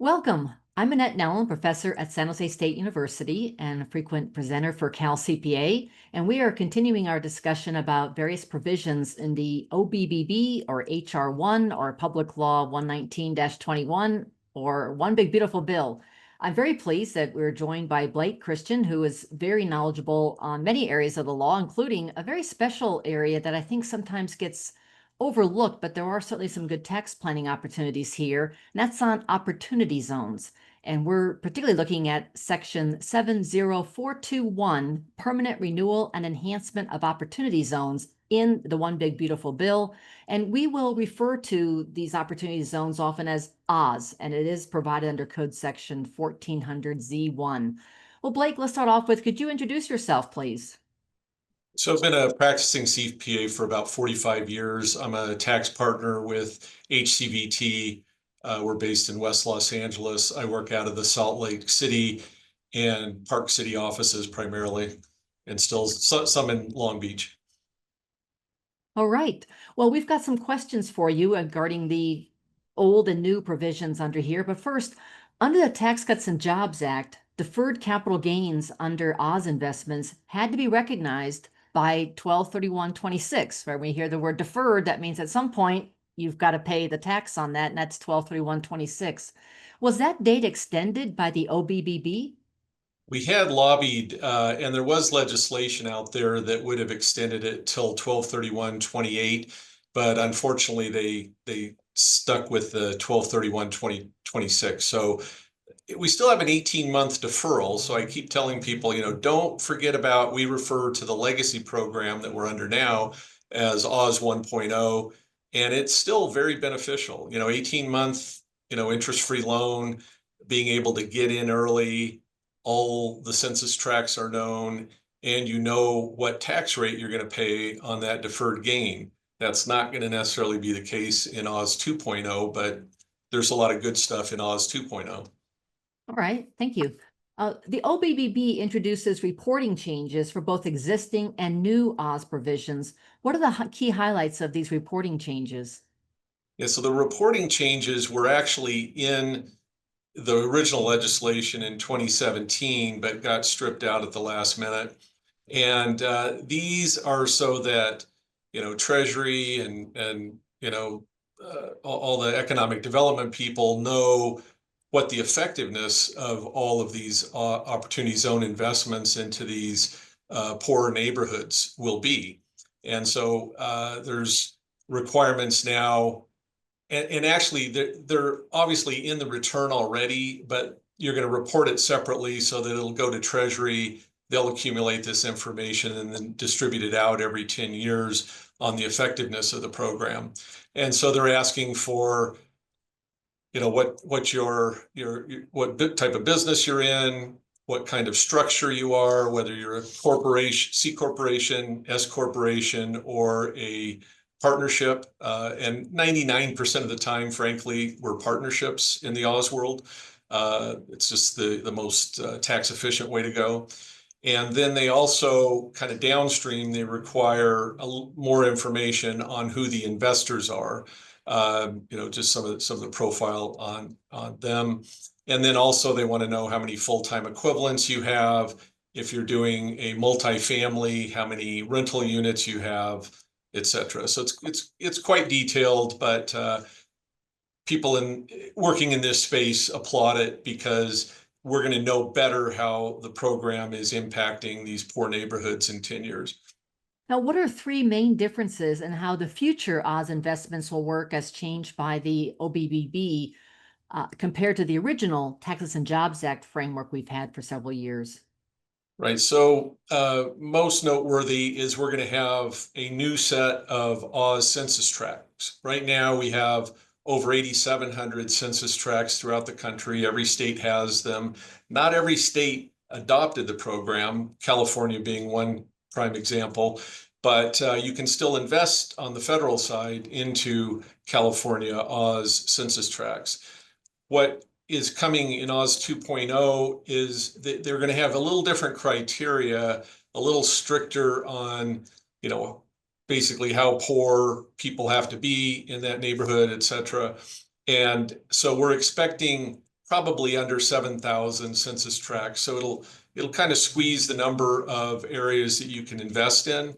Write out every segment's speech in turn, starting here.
Welcome. I'm Annette Nellen, professor at San Jose State University and a frequent presenter for Cal CPA, and we are continuing our discussion about various provisions in the OBBB or HR 1 or Public Law 119-21 or One Big Beautiful Bill. I'm very pleased that we're joined by Blake Christian, who is very knowledgeable on many areas of the law, including a very special area that I think sometimes gets overlooked, but there are certainly some good tax planning opportunities here, and that's on opportunity zones. And we're particularly looking at section 70421, permanent renewal and enhancement of opportunity zones in the One Big Beautiful Bill. And we will refer to these opportunity zones often as OZ, and it is provided under code section 1400Z1. Well, Blake, let's start off with, could you introduce yourself, please? So I've been a practicing CPA for about 45 years. I'm a tax partner with HCVT. We're based in West Los Angeles. I work out of the Salt Lake City and Park City offices primarily, and still some in Long Beach. All right. Well, we've got some questions for you regarding the old and new provisions under here. But first, under the Tax Cuts and Jobs Act, deferred capital gains under Oz investments had to be recognized by 12/31/26. Right? When we hear the word deferred, that means at some point you've got to pay the tax on that, and that's 12/31/26. Was that date extended by the OBBB? We had lobbied, and there was legislation out there that would have extended it till 12/31/28, but unfortunately they stuck with the 12/31/2026. So we still have an 18-month deferral. So I keep telling people, don't forget about, we refer to the legacy program that we're under now as Oz 1.0, and it's still very beneficial. 18-month, interest-free loan, being able to get in early, all the census tracts are known, and you know what tax rate you're going to pay on that deferred gain. That's not going to necessarily be the case in Oz 2.0, but there's a lot of good stuff in Oz 2.0. All right, thank you. The OBBB introduces reporting changes for both existing and new Oz provisions. What are the key highlights of these reporting changes? Yeah, so the reporting changes were actually in the original legislation in 2017, but got stripped out at the last minute. And these are so that, Treasury and all the economic development people know what the effectiveness of all of these opportunity zone investments into these poorer neighborhoods will be. And so there's requirements now, and actually they're obviously in the return already, but you're going to report it separately so that it'll go to Treasury. They'll accumulate this information and then distribute it out every 10 years on the effectiveness of the program. And so they're asking for what type of business you're in, what kind of structure you are, whether you're a corporation, C corporation, S corporation, or a partnership. And 99% of the time, frankly, we're partnerships in the Oz world. It's just the most tax efficient way to go. And then they also kind of downstream, they require more information on who the investors are. Just some of the profile on them. And then also they want to know how many full-time equivalents you have. If you're doing a multifamily, how many rental units you have, et cetera. So it's quite detailed, but people working in this space applaud it because we're going to know better how the program is impacting these poor neighborhoods in 10 years. Now, what are three main differences in how the future Oz investments will work as changed by the OBBB compared to the original Taxes and Jobs Act framework we've had for several years? Right. So most noteworthy is we're going to have a new set of Oz census tracts. Right now we have over 8,700 census tracts throughout the country. Every state has them. Not every state adopted the program, California being one prime example, but you can still invest on the federal side into California Oz census tracts. What is coming in Oz 2.0 is that they're going to have a little different criteria, a little stricter on, basically how poor people have to be in that neighborhood, et cetera. And so we're expecting probably under 7,000 census tracts. So it'll kind of squeeze the number of areas that you can invest in.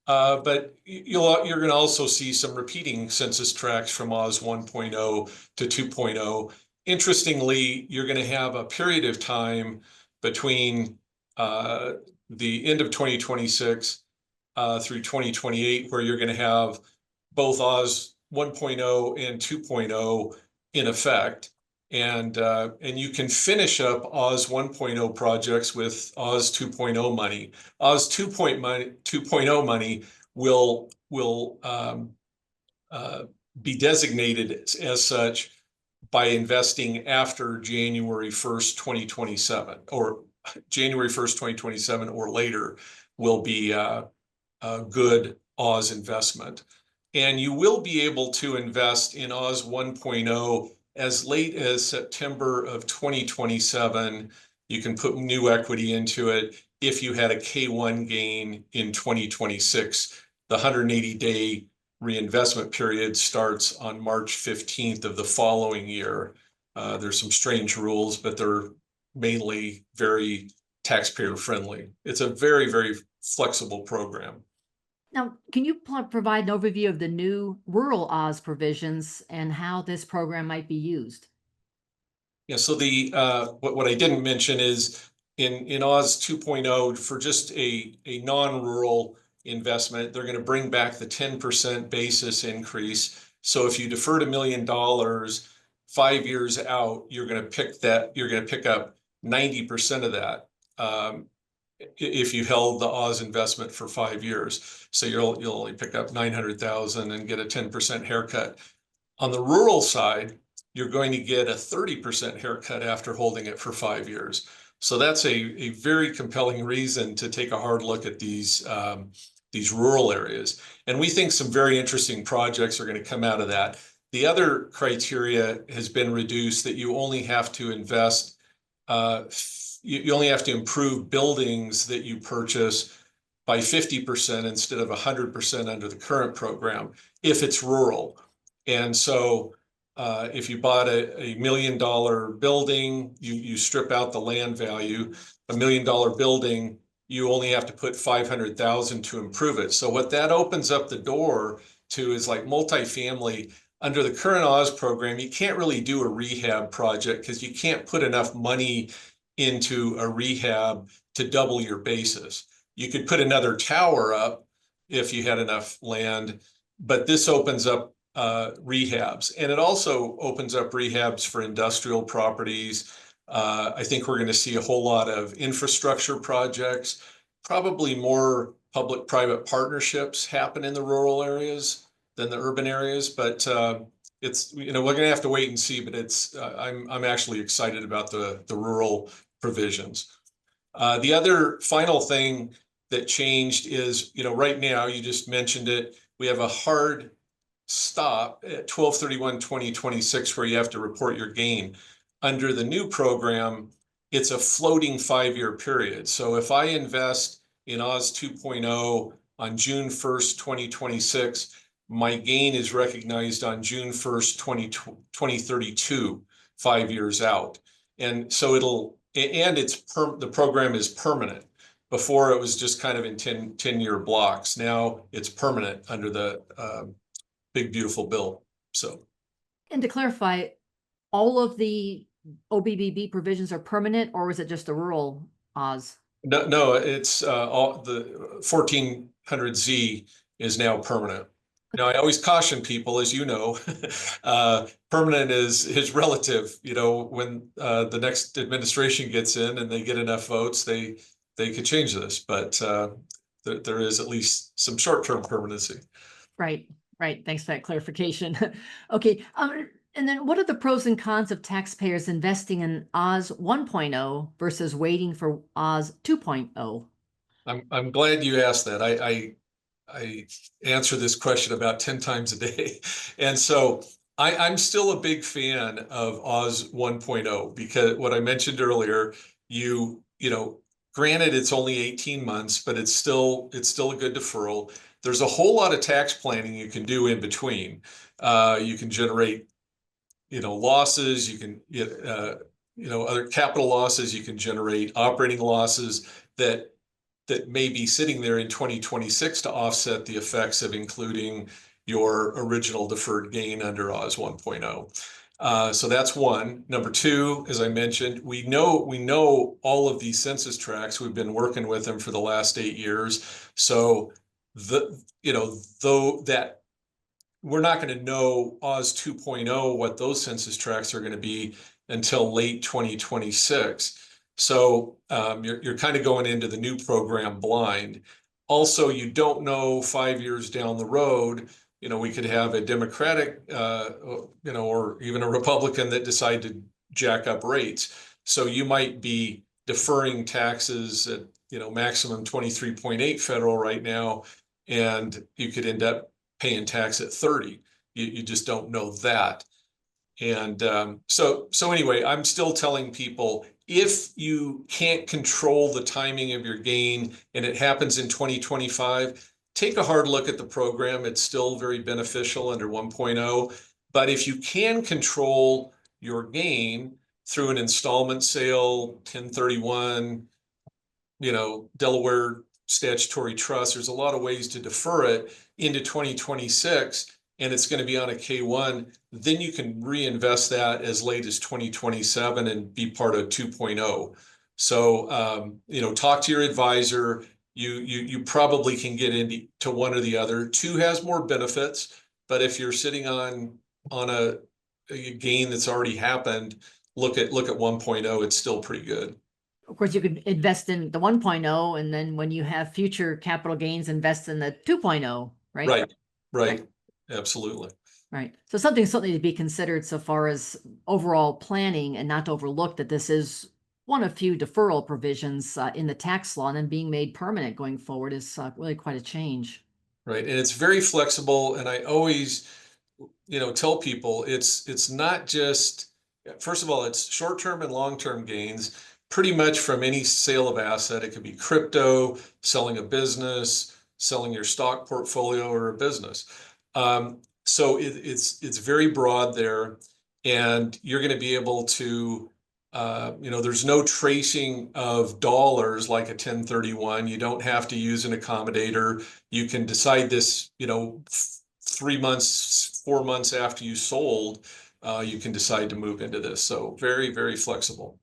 But you're going to also see some repeating census tracts from Oz 1.0 to 2.0. Interestingly, you're going to have a period of time between the end of 2026 through 2028 where you're going to have both Oz 1.0 and 2.0 in effect. And you can finish up Oz 1.0 projects with Oz 2.0 money. Oz 2.0 money will be designated as such by investing after January 1st, 2027, or January 1st, 2027 or later will be a good Oz investment. And you will be able to invest in Oz 1.0 as late as September of 2027. You can put new equity into it if you had a K1 gain in 2026. The 180-day reinvestment period starts on March 15th of the following year. There's some strange rules, but they're mainly very taxpayer friendly. It's a very, very flexible program. Now, can you provide an overview of the new rural Oz provisions and how this program might be used? Yeah, so what I didn't mention is in Oz 2.0, for just a non-rural investment, they're going to bring back the 10% basis increase. So if you deferred $1 million 5 years out, you're going to pick up 90% of that. If you held the Oz investment for 5 years. So you'll only pick up 900,000 and get a 10% haircut. On the rural side, you're going to get a 30% haircut after holding it for 5 years. So that's a very compelling reason to take a hard look at these rural areas. And we think some very interesting projects are going to come out of that. The other criteria has been reduced, that you only have to invest you only have to improve buildings that you purchase by 50% instead of 100% under the current program, if it's rural. And so if you bought a $1 million building, you strip out the land value, $1 million building, you only have to put 500,000 to improve it. So what that opens up the door to is like multifamily. Under the current Oz program, you can't really do a rehab project because you can't put enough money into a rehab to double your basis. You could put another tower up if you had enough land, but this opens up rehabs, and it also opens up rehabs for industrial properties. I think we're going to see a whole lot of infrastructure projects, probably more public-private partnerships happen in the rural areas than the urban areas, but it's, we're going to have to wait and see, but it's I'm actually excited about the rural provisions. The other final thing that changed is, right now, you just mentioned it, we have a hard stop at 12/31/2026 where you have to report your gain. Under the new program, it's a floating 5-year period. So if I invest in Oz 2.0 on June 1st, 2026, my gain is recognized on June 1st, 2032, 5 years out. And so the program is permanent. Before it was just kind of in 10-year blocks. Now it's permanent under the big, beautiful bill. So. And to clarify, all of the OBBB provisions are permanent, or is it just the rural Oz? No, it's all the 1400Z is now permanent. Now, I always caution people, as you know, permanent is relative. When the next administration gets in and they get enough votes, they could change this. But there is at least some short-term permanency. Right. Thanks for that clarification. Okay. And then what are the pros and cons of taxpayers investing in Oz 1.0 versus waiting for Oz 2.0? I'm glad you asked that. I answer this question about 10 times a day. And so I'm still a big fan of Oz 1.0 because what I mentioned earlier, granted it's only 18 months, but it's still a good deferral. There's a whole lot of tax planning you can do in between. You can generate, losses. You can other capital losses. You can generate operating losses that may be sitting there in 2026 to offset the effects of including your original deferred gain under Oz 1.0. So that's one. Number two, as I mentioned, we know all of these census tracts. We've been working with them for the last 8 years. So though that we're not going to know Oz 2.0 what those census tracts are going to be until late 2026. So you're kind of going into the new program blind. Also, you don't know 5 years down the road, we could have a Democratic, or even a Republican that decide to jack up rates. So you might be deferring taxes at, maximum 23.8 federal right now, and you could end up paying tax at 30. You just don't know that. And so anyway, I'm still telling people, if you can't control the timing of your gain and it happens in 2025, take a hard look at the program. It's still very beneficial under 1.0. But if you can control your gain through an installment sale, 1031, Delaware statutory trust, there's a lot of ways to defer it into 2026, and it's going to be on a K1, then you can reinvest that as late as 2027 and be part of 2.0. So, talk to your advisor. You probably can get into one or the other. 2 has more benefits, but if you're sitting on a gain that's already happened, look at 1.0. It's still pretty good. Of course, you could invest in the 1.0, and then when you have future capital gains, invest in the 2.0, right? Right. Absolutely. Right. So something to be considered so far as overall planning, and not to overlook that this is one of few deferral provisions in the tax law, and then being made permanent going forward is really quite a change. Right. And it's very flexible. And I always, tell people it's not just, first of all, it's short-term and long-term gains, pretty much from any sale of asset. It could be crypto, selling a business, selling your stock portfolio or a business. So it's very broad there, and you're going to be able to, there's no tracing of dollars like a 1031. You don't have to use an accommodator. You can decide this, 3 months, 4 months after you sold, you can decide to move into this. So very, very flexible.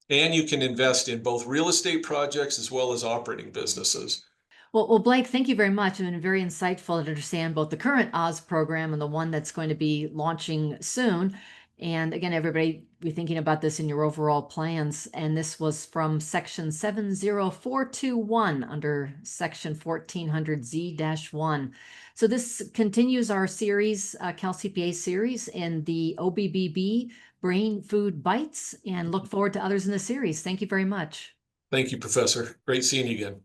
And you can invest in both real estate projects as well as operating businesses. Well, Blake, thank you very much. It's been very insightful to understand both the current Oz program and the one that's going to be launching soon. And again, everybody, be thinking about this in your overall plans. And this was from section 70421 under section 1400Z-1. So this continues our series, Cal CPA series, in the OBBB Brain Food Bites, and look forward to others in the series. Thank you very much. Thank you, Professor. Great seeing you again.